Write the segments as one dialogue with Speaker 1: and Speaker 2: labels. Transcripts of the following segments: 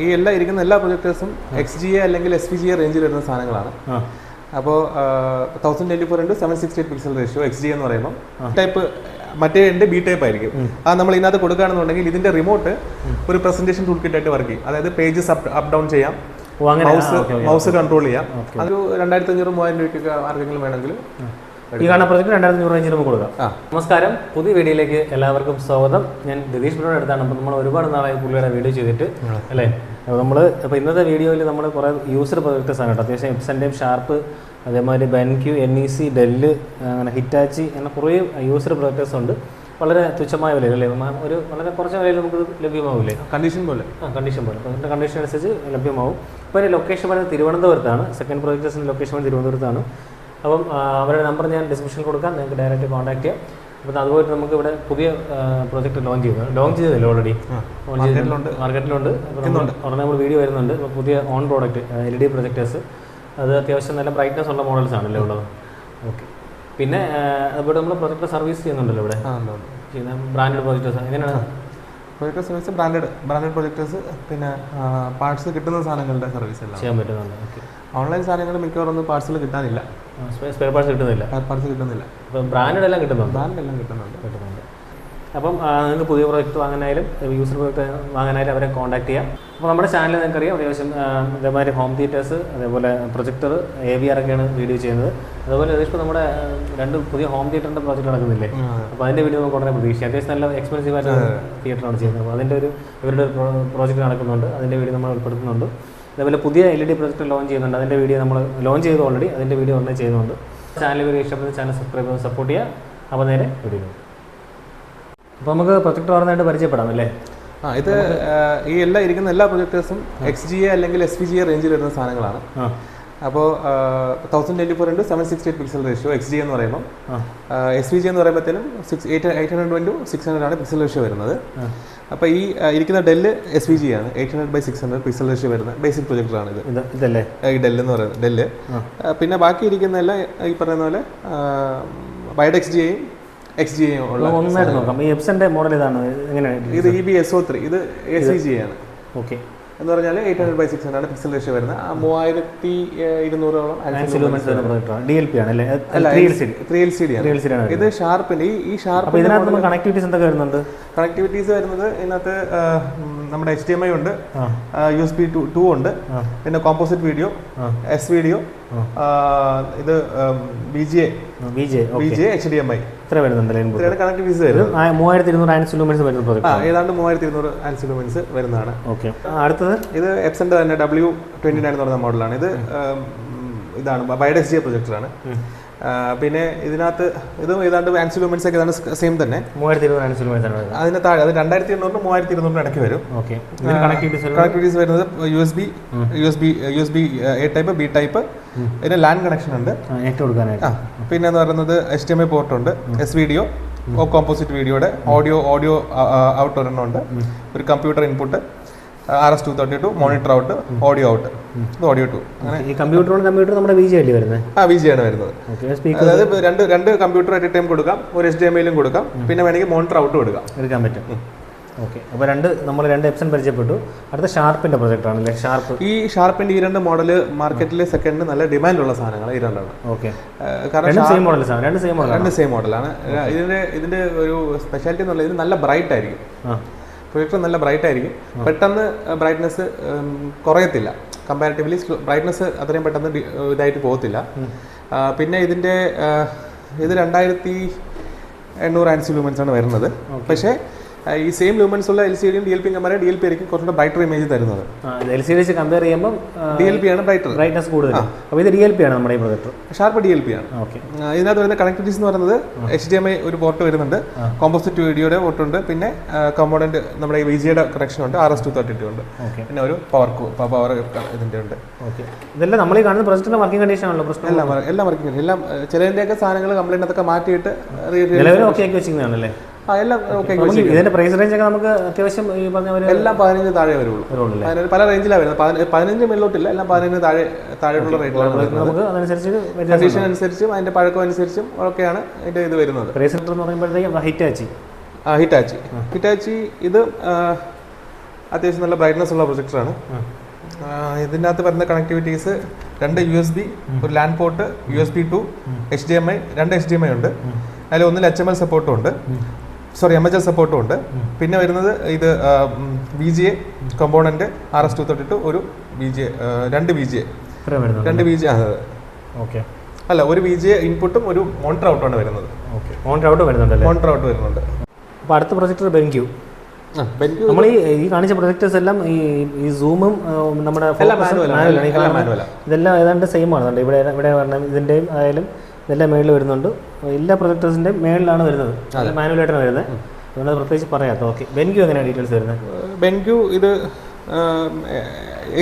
Speaker 1: ഈ എല്ലാ പ്രൊജക്ടേഴ്സും XGA അല്ലെങ്കിൽ SVGA റേഞ്ചിൽ വരുന്ന സാധനങ്ങളാണ്. അപ്പോൾ 1024x768 പിക്സൽ റേഷ്യോ XGA എന്ന് പറയുമ്പോൾ ടൈപ്പ് മറ്റേ ബി ടൈപ്പ് ആയിരിക്കും. അത് നമ്മൾ ഇതിനകത്ത് കൊടുക്കുകയാണെന്നുണ്ടെങ്കിൽ ഇതിന്റെ റിമോട്ട് ഒരു പ്രസന്റേഷൻ ടൂൾ കിറ്റ് ആയിട്ട് വർക്ക് ചെയ്യും. അതായത് പേജസ് അപ്പ് ഡൗൺ ചെയ്യാം, മൗസ് കൺട്രോൾ ചെയ്യാം. അതൊരു 2500-3000 രൂപയ്ക്കൊക്കെ ആർക്കെങ്കിലും വേണമെങ്കിൽ
Speaker 2: ഈ കാണുന്ന പ്രൊജക്ട് 2500 റേഞ്ചിൽ നമുക്ക് കൊടുക്കാം. നമസ്കാരം, പുതിയ വീഡിയോയിലേക്ക് എല്ലാവർക്കും സ്വാഗതം. ഞാൻ രതീഷ് ബ്രോയുടെ അടുത്താണ്. അപ്പോൾ നമ്മൾ ഒരുപാട് നാളായി പുള്ളിയുടെ വീഡിയോ ചെയ്തിട്ട് അല്ലേ. അപ്പോൾ ഇന്നത്തെ വീഡിയോയിൽ നമ്മൾ കുറേ യൂസർ പ്രൊജക്ടേഴ്സ് ആണ് കേട്ടോ. അത്യാവശ്യം എപ്സൻ്റെയും ഷാർപ്പ്, അതേമാതിരി BenQ, NEC, ഡെല്ല്, അങ്ങനെ ഹിറ്റാച്ചി അങ്ങനെ കുറേ യൂസർ പ്രൊജക്ടേഴ്സ് ഉണ്ട്. വളരെ തുച്ഛമായ വിലയിൽ അല്ലേ, ഒരു വളരെ കുറച്ച് വിലയിൽ നമുക്ക് ലഭ്യമാവില്ലേ?
Speaker 1: കണ്ടീഷൻ പോലെ
Speaker 2: അപ്പോൾ അതിൻ്റെ കണ്ടീഷൻ അനുസരിച്ച് ലഭ്യമാവും. ഇപ്പോൾ അതിൻ്റെ ലൊക്കേഷൻ പറയുന്നത് തിരുവനന്തപുരത്താണ്. സെക്കൻഡ് പ്രൊജക്ടേഴ്സിൻ്റെ ലൊക്കേഷൻ തിരുവനന്തപുരത്താണ്. അപ്പം അവരുടെ നമ്പർ ഞാൻ ഡിസ്ക്രിപ്ഷനിൽ കൊടുക്കാം, നിങ്ങൾക്ക് ഡയറക്റ്റ് കോൺടാക്ട് ചെയ്യാം. അപ്പം അതുപോലെ നമുക്ക് ഇവിടെ പുതിയ പ്രോജക്റ്റ് ലോഞ്ച് ചെയ്തല്ലോ ഓൾറെഡി മാർക്കറ്റിലുണ്ട്. അപ്പോൾ ഉടനെ നമ്മൾ വീഡിയോ വരുന്നുണ്ട്. അപ്പോൾ പുതിയ ഓൺ പ്രോഡക്റ്റ് LED പ്രൊജക്ടേഴ്സ്, അത് അത്യാവശ്യം നല്ല ബ്രൈറ്റ്നസ് ഉള്ള മോഡൽസ് ആണല്ലേ ഉള്ളത്. ഓക്കെ, പിന്നെ അതുപോലെ നമ്മൾ പ്രൊജക്ടർ സർവീസ് ചെയ്യുന്നുണ്ടല്ലോ ഇവിടെ, ചെയ്യുന്ന ബ്രാൻഡഡ് പ്രൊജക്ടേഴ്സ് എങ്ങനെയാണ്?
Speaker 1: പ്രൊജക്ടർ സർവീസ് ബ്രാൻഡഡ് പ്രൊജക്ടേഴ്സ്, പിന്നെ പാർട്സ് കിട്ടുന്ന സാധനങ്ങളുടെ സർവീസ് എല്ലാം
Speaker 2: ചെയ്യാൻ പറ്റുന്നുണ്ട്. ഓക്കെ,
Speaker 1: ഓൺലൈൻ സാധനങ്ങൾ മിക്കവാറൊന്നും പാർസൽ കിട്ടാനില്ല,
Speaker 2: സ്പെയർ പാർട്സ് കിട്ടുന്നില്ല. അപ്പം ബ്രാൻഡഡ് എല്ലാം കിട്ടുന്നുണ്ട്. അപ്പം നിങ്ങൾക്ക് പുതിയ പ്രോജക്റ്റ് വാങ്ങാനായാലും യൂസർ പ്രോജക്റ്റ് വാങ്ങാനായാലും അവരെ കോൺടാക്ട് ചെയ്യാം. അപ്പോൾ നമ്മുടെ ചാനൽ നിങ്ങൾക്കറിയാം, അത്യാവശ്യം ഇതേമാതിരി ഹോം തിയേറ്റേഴ്സ്, അതേപോലെ പ്രൊജക്ടർ, AVR ഒക്കെയാണ് വീഡിയോ ചെയ്യുന്നത്. അതുപോലെ ഇപ്പോൾ നമ്മുടെ 2 പുതിയ ഹോം തിയേറ്ററിൻ്റെ പ്രോജക്റ്റ് നടക്കുന്നില്ലേ, അപ്പോൾ അതിൻ്റെ വീഡിയോ നമുക്ക് ഉടനെ പ്രതീക്ഷിക്കാം. അത്യാവശ്യം നല്ല എക്സ്പെൻസീവ് ആയിട്ട് തിയേറ്ററാണ് ചെയ്യുന്നത്. അപ്പോൾ അതിൻ്റെ ഇവരുടെ പ്രോജക്റ്റ് നടക്കുന്നുണ്ട്, അതിൻ്റെ വീഡിയോ നമ്മൾ ഉൾപ്പെടുത്തുന്നുണ്ട്. അതേപോലെ പുതിയ LED പ്രൊജക്ടർ ലോഞ്ച് ചെയ്യുന്നുണ്ട്, അതിൻ്റെ വീഡിയോ നമ്മൾ ലോഞ്ച് ചെയ്തു ഓൾറെഡി, അതിൻ്റെ വീഡിയോ ഉടനെ ചെയ്യുന്നുണ്ട്. ചാനൽ വീഡിയോ ഇഷ്ടപ്പെടുന്ന ചാനൽ സബ്സ്ക്രൈബ് ചെയ്ത് സപ്പോർട്ട് ചെയ്യുക. അപ്പോൾ നേരെ വീഡിയോ. അപ്പോൾ നമുക്ക് പ്രൊജക്ടർ പറഞ്ഞായിട്ട് പരിചയപ്പെടാം അല്ലേ?
Speaker 1: ഇത് എല്ലാ പ്രൊജക്ടേഴ്സും XGA അല്ലെങ്കിൽ SVGA റേഞ്ചിൽ വരുന്ന സാധനങ്ങളാണ്. അപ്പോൾ 1024x768 പിക്സൽ റേഷ്യോ XGA എന്ന് പറയുമ്പോൾ, SVGA എന്ന് പറയുമ്പോഴത്തേനും 800x600 ആണ് പിക്സൽ റേഷ്യോ വരുന്നത്. അപ്പോൾ ഈ ഇരിക്കുന്ന ഡെല്ല് SVGA ആണ്, 800x600 പിക്സൽ റേഷ്യോ വരുന്ന ബേസിക് പ്രൊജക്ടറാണ് ഇതല്ലേ, ഈ ഡെല്ല് എന്ന് പറയുന്നത് ഡെല്ല്. പിന്നെ ബാക്കി ഇരിക്കുന്ന എല്ലാം ഈ പറയുന്ന പോലെ വൈഡ് XGA
Speaker 2: ഒന്നായിട്ട് നോക്കാം. ഈ എപ്സന്റെ മോഡൽ ഇതാണ്, എങ്ങനെയാണ്?
Speaker 1: ഇത് EBSO3, ഇത് SVGA ആണ്.
Speaker 2: ഓക്കെ,
Speaker 1: എന്ന് പറഞ്ഞാൽ 800x600 ആണ് പിക്സൽ റേഷ്യോ വരുന്നത്. 3200ഓളം
Speaker 2: DLP ആണ് അല്ലേ?
Speaker 1: 3LCD ആണ്. ഇത് ഷാർപ്പിന്റെ ഈ ഷാർപ്പ്
Speaker 2: ഇതിനകത്ത് കണക്ടിവിറ്റീസ് എന്തൊക്കെ വരുന്നുണ്ട്?
Speaker 1: കണക്ടിവിറ്റീസ് വരുന്നത് ഇതിനകത്ത് നമ്മുടെ HDMI ഉണ്ട്, USB 2 ഉണ്ട്, പിന്നെ കോമ്പോസിറ്റ് വീഡിയോ, S വീഡിയോ, ഇത് VGA HDMI
Speaker 2: ഇത്ര വരുന്നുണ്ട്.
Speaker 1: കണക്ടിവിറ്റീസ് വരുന്നത്
Speaker 2: 3200 ആൻസ് ലൂമെൻസ് വരുന്ന പ്രോജക്റ്റ്,
Speaker 1: ഏതാണ്ട് 3200 ആൻസ് ലൂമെൻസ് വരുന്നതാണ്.
Speaker 2: ഓക്കെ, അടുത്തത്
Speaker 1: ഇത് എപ്സന്റെ തന്നെ W29 എന്ന് പറയുന്ന മോഡലാണ്. ഇതാണ് വൈഡ് XGA പ്രൊജക്ടറാണ്. പിന്നെ ഇതിനകത്ത് ഇതും ഏതാണ്ട് ആൻസ് ലൂമെൻസ് ഒക്കെ ഏതാണ്ട് സെയിം തന്നെ,
Speaker 2: 3200 ആൻസ് ലൂമെൻസ് ആണ്.
Speaker 1: അതിന് താഴെ അത് 2800 3200 ഇടയ്ക്ക് വരും.
Speaker 2: ഓക്കെ,
Speaker 1: കണക്ടിവിറ്റീസ് വരുന്നത് USB A type, B type, പിന്നെ LAN കണക്ഷൻ ഉണ്ട് പിന്നെ എന്ന് പറയുന്നത് HDMI പോർട്ട് ഉണ്ട്, S വീഡിയോ, കോമ്പോസിറ്റ് വീഡിയോയുടെ ഓഡിയോ ഔട്ട് ഒരെണ്ണമുണ്ട്, ഒരു computer input, RS-232 monitor out, audio out, ഇത് ഓഡിയോ 2. അങ്ങനെ
Speaker 2: ഈ കമ്പ്യൂട്ടർ നമ്മുടെ VGA വരുന്നത്.
Speaker 1: VGA ആണ് വരുന്നത്. അതായത് രണ്ട് കമ്പ്യൂട്ടർ അറ്റ് ടൈം കൊടുക്കാം, ഒരു HDMI-ലും കൊടുക്കാം, പിന്നെ വേണമെങ്കിൽ മോണിറ്റർ ഔട്ട് എടുക്കാൻ പറ്റും.
Speaker 2: ഓക്കെ, അപ്പോൾ നമ്മൾ രണ്ട് എപ്സൺ പരിചയപ്പെട്ടു. അടുത്ത ഷാർപ്പിന്റെ പ്രൊജക്ട് ആണല്ലേ?
Speaker 1: ഷാർപ്പിന്റെ ഈ 2 മോഡൽ മാർക്കറ്റിലെ സെക്കൻഡ് നല്ല ഡിമാൻഡുള്ള സാധനങ്ങൾ ഈ 2 ആണ്.
Speaker 2: ഓക്കെ,
Speaker 1: കാരണം
Speaker 2: രണ്ട്
Speaker 1: സെയിം മോഡലാണ്. ഇതിന്റെ ഒരു സ്പെഷ്യാലിറ്റി എന്ന് പറഞ്ഞാൽ ഇത് നല്ല ബ്രൈറ്റ് ആയിരിക്കും. പ്രൊജക്ടർ നല്ല ബ്രൈറ്റ് ആയിരിക്കും, പെട്ടെന്ന് ബ്രൈറ്റ്നസ് കുറയത്തില്ല. കമ്പാരിറ്റീവ്ലി ബ്രൈറ്റ്നസ് അത്രയും പെട്ടെന്ന് ഇതായിട്ട് പോകത്തില്ല. പിന്നെ ഇത് 2800 ആൻസ് ലൂമെൻസ് ആണ് വരുന്നത്. പക്ഷേ ഈ സെയിം ലൂമെൻസ് ഉള്ള LCD-യും DLP-യും കമ്പയർ DLP ആയിരിക്കും കുറച്ചുകൂടെ ബ്രൈറ്റർ ഇമേജ് തരുന്നത്.
Speaker 2: LCD കമ്പയർ ചെയ്യുമ്പോൾ DLP
Speaker 1: ആണ്
Speaker 2: ബ്രൈറ്റ്നസ് കൂടുതൽ. അപ്പോൾ ഇത് DLP ആണ് നമ്മുടെ ഈ പ്രൊജക്ടർ.
Speaker 1: ഷാർപ്പ് DLP ആണ്.
Speaker 2: ഓക്കെ,
Speaker 1: ഇതിനകത്ത് വരുന്ന കണക്ടിവിറ്റീസ് എന്ന് പറയുന്നത് HDMI ഒരു പോർട്ട് വരുന്നുണ്ട്, കോമ്പോസിറ്റ് വീഡിയോയുടെ പോർട്ട് ഉണ്ട്, പിന്നെ കമ്പോണന്റ് നമ്മുടെ VGA-യുടെ കണക്ഷൻ ഉണ്ട്, RS-232 ഉണ്ട്, പിന്നെ ഒരു പവർ ഇതിന്റെ ഉണ്ട്.
Speaker 2: ഓക്കെ, ഇതെല്ലാം നമ്മൾ ഈ കാണുന്ന പ്രൊജക്ടറിന്റെ വർക്കിംഗ് കണ്ടീഷൻ ആണല്ലോ? പ്രശ്നം
Speaker 1: എല്ലാം വർക്കിംഗ്, എല്ലാം ചിലതിന്റെയൊക്കെ സാധനങ്ങൾ കംപ്ലൈന്റ് ഒക്കെ മാറ്റിയിട്ട്
Speaker 2: ഓക്കെ ആക്കി വെച്ചിരിക്കുന്നതാണല്ലേ?
Speaker 1: എല്ലാം ഓക്കെ.
Speaker 2: ഇതിന്റെ പ്രൈസ് റേഞ്ച് ഒക്കെ നമുക്ക് അത്യാവശ്യം ഈ പറഞ്ഞ
Speaker 1: എല്ലാം 15 താഴെ വരുള്ളൂ. പല റേഞ്ചിലാണ് വരുന്നത്, 15 മേലോട്ടില്ല, എല്ലാം 15 താഴെയുള്ള റേറ്റിലാണ്. കണ്ടീഷൻ അനുസരിച്ചും അതിന്റെ പഴക്കം അനുസരിച്ചും ഒക്കെയാണ് ഇതിന്റെ ഇത് വരുന്നത്.
Speaker 2: പ്രൈസ് എന്ന് പറയുമ്പോഴത്തേക്കും ഹിറ്റാച്ചി
Speaker 1: ഇത് അത്യാവശ്യം നല്ല ബ്രൈറ്റ്നസ് ഉള്ള പ്രൊജക്ടറാണ്. ഇതിനകത്ത് വരുന്ന കണക്ടിവിറ്റീസ് 2 USB, ഒരു LAN port, USB 2, HDMI, 2 HDMI ഉണ്ട്. അതിൽ ഒന്നിൽ HML സപ്പോർട്ടും ഉണ്ട്, MHL സപ്പോർട്ടും ഉണ്ട്. പിന്നെ വരുന്നത് ഇത് VGA കമ്പോണന്റ് RS-232, ഒരു VGA, 2 VGA അല്ല, ഒരു VGA ഇൻപുട്ടും ഒരു മോണിറ്റർ ഔട്ടാണ് വരുന്നത്.
Speaker 2: മോണിറ്റർ ഔട്ട്
Speaker 1: വരുന്നുണ്ട്.
Speaker 2: അപ്പോൾ അടുത്ത പ്രൊജക്ടർ ബെൻക്യൂ. നമ്മൾ ഈ കാണിച്ച പ്രൊജക്ടേഴ്സ് എല്ലാം ഈ സൂമും നമ്മുടെ ഇതെല്ലാം ഏതാണ്ട് സെയിം ആണ്. ഇവിടെ പറഞ്ഞാൽ ഇതിൻ്റെയും ആയാലും ഇതെല്ലാം മേളിൽ വരുന്നുണ്ട്. എല്ലാ പ്രൊജക്ടേഴ്സിൻ്റെയും മേളിലാണ് വരുന്നത്, മാനുവലായിട്ടാണ് വരുന്നത്. അതുകൊണ്ട് പ്രത്യേകിച്ച് പറയാത്ത. ഓക്കെ, ബെൻക്യൂ എങ്ങനെയാണ് ഡീറ്റെയിൽസ് വരുന്നത്?
Speaker 1: ബെൻക്യൂ ഇത്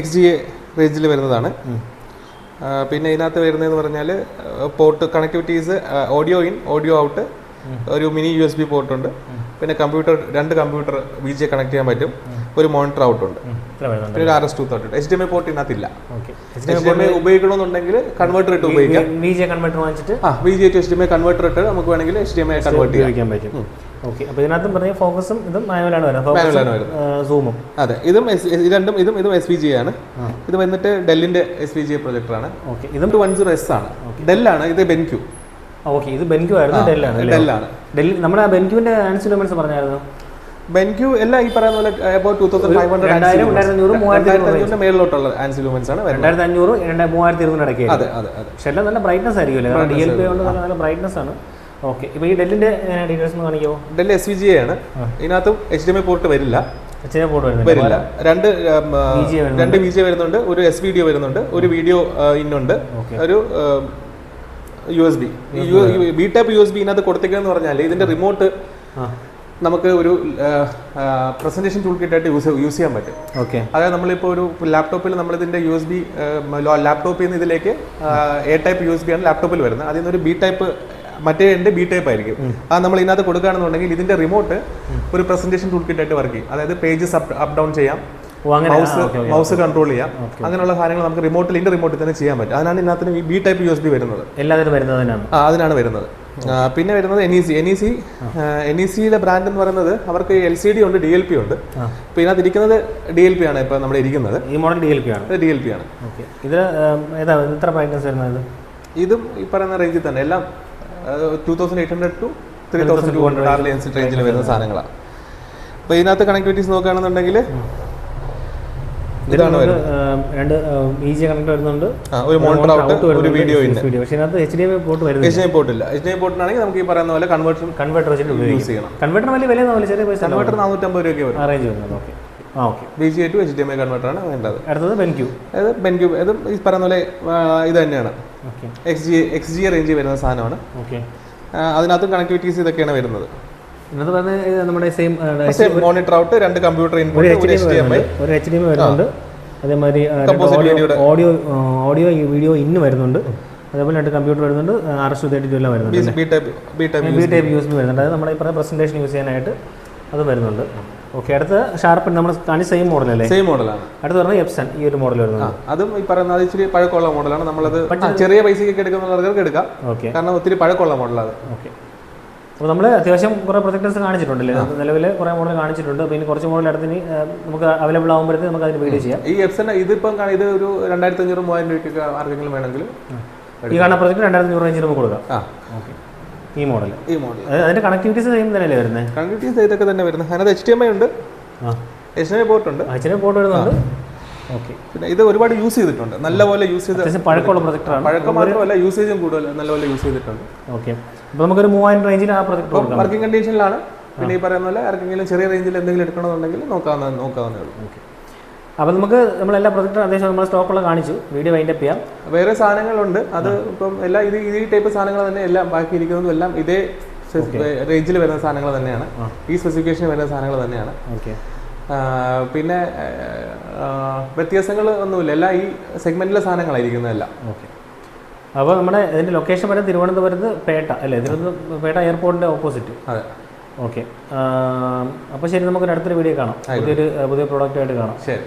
Speaker 1: XGA റേഞ്ചിൽ വരുന്നതാണ്. പിന്നെ ഇതിനകത്ത് വരുന്നതെന്ന് പറഞ്ഞാൽ port connectivities audio in, audio out, ഒരു മിനി USB പോർട്ടുണ്ട്. പിന്നെ കമ്പ്യൂട്ടർ, 2 കമ്പ്യൂട്ടർ VGA കണക്ട് ചെയ്യാൻ പറ്റും, ഒരു മോണിറ്റർ ഔട്ട് ഉണ്ട്. പിന്നെ ഒരു RS-232. HDMI പോർട്ട് ഇതിനകത്തില്ല. HDMI ഉപയോഗിക്കണമെന്നുണ്ടെങ്കിൽ കൺവേർട്ടർ ഇട്ട് ഉപയോഗിക്കാം.
Speaker 2: VGA കൺവേർട്ടർ വാങ്ങിച്ചിട്ട്
Speaker 1: VGA ടു HDMI കൺവേർട്ടർ ഇട്ട് നമുക്ക് വേണമെങ്കിൽ HDMI കൺവേർട്ട് ചെയ്യാൻ പറ്റും.
Speaker 2: ഓക്കെ, അപ്പോൾ ഇതിനകത്തും പറഞ്ഞ ഫോക്കസും ഇതും മാനുവലാണ് വരുന്നത്, സൂമും.
Speaker 1: അതെ, ഇതും SVGA ആണ്. ഇത് വന്നിട്ട് ഡെല്ലിന്റെ SVGA പ്രൊജക്ടറാണ്.
Speaker 2: ഓക്കെ, ഇതും
Speaker 1: 210S ആണ്. ഡെല്ലാണ്. ഇത് ബെൻക്യൂ.
Speaker 2: ഓക്കെ, ഇത് ബെൻക്യൂ ആയിരുന്നു. ഡെല്ലാണ്. നമ്മുടെ ബെൻക്യൂവിന്റെ ആൻസി ലൂമെൻസ് പറഞ്ഞായിരുന്നു.
Speaker 1: ബെൻക്യൂ എല്ലാം ഈ പറയുന്ന പോലെ അബൌട്ട് 2500 മേളിലോട്ടുള്ള ആൻസി ലൂമെൻസ് ആണ്.
Speaker 2: 2500 3200 ഇടയ്ക്ക്.
Speaker 1: അതെ. പക്ഷെ
Speaker 2: എല്ലാം നല്ല ബ്രൈറ്റ്നസ് ആയിരിക്കുമല്ലേ, DLP കൊണ്ട് നല്ല ബ്രൈറ്റ്നസ് ആണ്. ഓക്കെ, ഇപ്പോൾ ഈ ഡെല്ലിന്റെ ഡീറ്റെയിൽസ് ഒന്ന് കാണിക്കുമോ?
Speaker 1: ഡെൽ SVGA ആണ്. ഇതിനകത്തും HDMI പോർട്ട് വരില്ല. 2 VGA വരുന്നുണ്ട്, ഒരു SVDO വരുന്നുണ്ട്, ഒരു വീഡിയോ ഇന്നുണ്ട്, ഒരു USB. B ടൈപ്പ് USB ഇതിനകത്ത് കൊടുത്തേക്കെന്ന് പറഞ്ഞാൽ ഇതിന്റെ റിമോട്ട് നമുക്ക് ഒരു പ്രസന്റേഷൻ ടൂൾ കിട്ടായിട്ട് യൂസ് ചെയ്യാൻ പറ്റും.
Speaker 2: ഓക്കെ,
Speaker 1: അതായത് നമ്മളിപ്പോൾ ഒരു ലാപ്ടോപ്പിൽ നമ്മളിതിന്റെ USB ലാപ്ടോപ്പിൽ നിന്ന് ഇതിലേക്ക് A ടൈപ്പ് USB ആണ് ലാപ്ടോപ്പിൽ വരുന്നത്. അതിൽ നിന്ന് ഒരു B ടൈപ്പ്, മറ്റേ എൻ്റെ B ടൈപ്പ് ആയിരിക്കും. അത് നമ്മൾ ഇതിനകത്ത് കൊടുക്കുകയാണെന്നുണ്ടെങ്കിൽ ഇതിന്റെ റിമോട്ട് ഒരു പ്രസന്റേഷൻ ടൂൾ കിട്ടായിട്ട് വർക്ക് ചെയ്യും. അതായത് പേജസ് അപ്പ് ഡൗൺ ചെയ്യാം, മൗസ് കൺട്രോൾ ചെയ്യാം, അങ്ങനെയുള്ള കാര്യങ്ങൾ നമുക്ക് റിമോട്ടിൽ തന്നെ ചെയ്യാൻ പറ്റും. അതിനാണ് ഇതിനകത്ത് ഈ B ടൈപ്പ് USB വരുന്നത്. അതിനാണ് വരുന്നത്. പിന്നെ വരുന്നത് NECയുടെ ബ്രാൻഡ് എന്ന് പറയുന്നത് അവർക്ക് LCD ഉണ്ട്, DLP ഉണ്ട്. ഇപ്പൊ ഇതിനകത്ത് ഇരിക്കുന്നത് DLP ആണ്. ഇപ്പൊ നമ്മുടെ ഇരിക്കുന്നത്
Speaker 2: ഈ മോഡൽ DLP ആണ്.
Speaker 1: ഇതും ഈ പറയുന്ന റേഞ്ചിൽ തന്നെ, എല്ലാം 2800 to 3200 റേഞ്ചിൽ വരുന്ന സാധനങ്ങളാണ്. അപ്പൊ ഇതിനകത്ത് കണക്ടിവിറ്റീസ് നോക്കുകയാണെന്നുണ്ടെങ്കിൽ ഇതാണ്
Speaker 2: രണ്ട് VGA കണക്ട് വരുന്നുണ്ട്,
Speaker 1: ഒരു മോണിറ്റർ ഔട്ട്, ഒരു വീഡിയോ ഇൻ.
Speaker 2: പക്ഷേ ഇതിനകത്ത് HDMI പോർട്ട് വരുന്നില്ല.
Speaker 1: HDMI പോർട്ട് ഇല്ല. HDMI പോർട്ടിനാണെങ്കിൽ നമുക്ക് ഈ പറയുന്ന പോലെ കൺവേർട്ടർ വെച്ചിട്ട് യൂസ് ചെയ്യണം.
Speaker 2: കൺവേർട്ടർ വലിയ വിലയൊന്നും ചെറിയ പൈസ.
Speaker 1: കൺവേർട്ടർ 450 രൂപയ്ക്ക് വരും.
Speaker 2: അറേഞ്ച് വരുന്നത്. ഓക്കെ,
Speaker 1: VGA ടു HDMI കൺവേർട്ടറാണ് വേണ്ടത്.
Speaker 2: അടുത്തത് ബെൻക്യൂ.
Speaker 1: ഇത് ഈ പറയുന്ന പോലെ ഇത് തന്നെയാണ്. XGA റേഞ്ചിൽ വരുന്ന സാധനമാണ്. അതിനകത്തും കണക്ടിവിറ്റീസ് ഇതൊക്കെയാണ് വരുന്നത്.
Speaker 2: നമ്മുടെ same
Speaker 1: monitor out, 2 computer input, ഒരു HDMI
Speaker 2: വരുന്നുണ്ട്. അതേമാതിരി ഓഡിയോ വീഡിയോ ഇന്ന് വരുന്നുണ്ട്. അതേപോലെ 2 കമ്പ്യൂട്ടർ വരുന്നുണ്ട്, RS-232 എല്ലാം വരുന്നുണ്ട്. B ടൈപ്പ് USB വരുന്നുണ്ട്. അത് നമ്മുടെ ഇപ്പോൾ പ്രസന്റേഷൻ യൂസ് ചെയ്യാനായിട്ട് അത് വരുന്നുണ്ട്. ഓക്കെ, അടുത്ത ഷാർപ്പൻ നമ്മൾ കാണിച്ച സെയിം മോഡലല്ലേ?
Speaker 1: സെയിം മോഡലാണ്.
Speaker 2: അടുത്ത് പറഞ്ഞാൽ എപ്സൺ, ഈ ഒരു മോഡൽ വരുന്നത്.
Speaker 1: അതും ഈ പറയുന്നത് അത് ഇച്ചിരി പഴക്കമുള്ള മോഡലാണ്. നമ്മളത് ചെറിയ പൈസയ്ക്ക് എടുക്കുന്നവർക്ക് എടുക്കാം. ഓക്കെ, കാരണം ഒത്തിരി പഴക്കമുള്ള മോഡലാണ്.
Speaker 2: ഓക്കെ, അപ്പോൾ നമ്മൾ അത്യാവശ്യം കുറേ പ്രൊജക്ടേഴ്സ് കാണിച്ചിട്ടുണ്ടല്ലേ? നിലവിൽ കുറേ മോഡൽ കാണിച്ചിട്ടുണ്ട്. പിന്നെ കുറച്ച് മോഡൽ അടുത്തിന് നമുക്ക് അവൈലബിൾ ആകുമ്പോഴത്തേക്ക് നമുക്ക് അതിന് വീഡിയോ ചെയ്യാം.
Speaker 1: ഈ എപ്സൺ ഇതിപ്പം ഇത് ഒരു 2500-3000 രൂപയ്ക്ക് ആർക്കെങ്കിലും വേണമെങ്കിൽ
Speaker 2: ഈ കാണുന്ന പ്രൊജക്ട് 2500 റേഞ്ചിൽ നമുക്ക് കൊടുക്കാം. ഓക്കെ, ഈ മോഡൽ അതിന്റെ കണക്ടിവിറ്റീസ് സെയിം തന്നെയല്ലേ വരുന്നത്?
Speaker 1: കണക്ടിവിറ്റീസ് ഇതൊക്കെ തന്നെ വരുന്നത്. അതിനകത്ത് HDMI ഉണ്ട്, HDMI പോർട്ട് ഉണ്ട്,
Speaker 2: HDMI പോർട്ട് വരുന്നുണ്ട്. ഓക്കെ,
Speaker 1: പിന്നെ ഇത് ഒരുപാട് യൂസ് ചെയ്തിട്ടുണ്ട്, നല്ലപോലെ യൂസ് ചെയ്ത്
Speaker 2: പഴക്കമുള്ള പ്രൊജക്ടറാണ്.
Speaker 1: പഴക്കം മാത്രമല്ല, യൂസേജും കൂടുതൽ നല്ലപോലെ യൂസ് ചെയ്തിട്ടുണ്ട്.
Speaker 2: ഓക്കെ, അപ്പോൾ നമുക്കൊരു 3000 റേഞ്ചിൽ ആ പ്രൊജക്ട്
Speaker 1: വർക്കിംഗ് കണ്ടീഷനിലാണ്. പിന്നെ ഈ പറയുന്ന പോലെ ആർക്കെങ്കിലും ചെറിയ റേഞ്ചിൽ എന്തെങ്കിലും എടുക്കണമെന്നുണ്ടെങ്കിൽ നോക്കാവുന്നേ ഉള്ളൂ.
Speaker 2: ഓക്കെ, അപ്പോൾ നമുക്ക് നമ്മളെല്ലാ പ്രൊജക്ടും അത്യാവശ്യം നമ്മൾ സ്റ്റോക്കുള്ള കാണിച്ചു. വീഡിയോ വൈൻഡപ്പ് ചെയ്യാം.
Speaker 1: വേറെ സാധനങ്ങളുണ്ട്. അത് ഇപ്പം എല്ലാം ഈ ടൈപ്പ് സാധനങ്ങൾ തന്നെ, എല്ലാം ബാക്കി ഇരിക്കുന്നതും എല്ലാം ഇതേ റേഞ്ചിൽ വരുന്ന സാധനങ്ങൾ തന്നെയാണ്, ഈ സ്പെസിഫിക്കേഷൻ വരുന്ന സാധനങ്ങൾ തന്നെയാണ്.
Speaker 2: ഓക്കെ,
Speaker 1: പിന്നെ വ്യത്യാസങ്ങൾ ഒന്നുമില്ല, എല്ലാം ഈ സെഗ്മെന്റിലെ സാധനങ്ങളായിരിക്കുന്നതെല്ലാം.
Speaker 2: ഓക്കെ, അപ്പോൾ നമ്മുടെ ഇതിൻ്റെ ലൊക്കേഷൻ വരുന്നത് തിരുവനന്തപുരത്ത് പേട്ട അല്ലേ? പേട്ട എയർപോർട്ടിൻ്റെ ഓപ്പോസിറ്റ്.
Speaker 1: അതെ.
Speaker 2: ഓക്കെ, അപ്പോൾ ശരി, നമുക്കൊരു അടുത്തൊരു വീഡിയോ കാണാം. പുതിയ പ്രോഡക്റ്റായിട്ട് കാണാം.
Speaker 1: ശരി.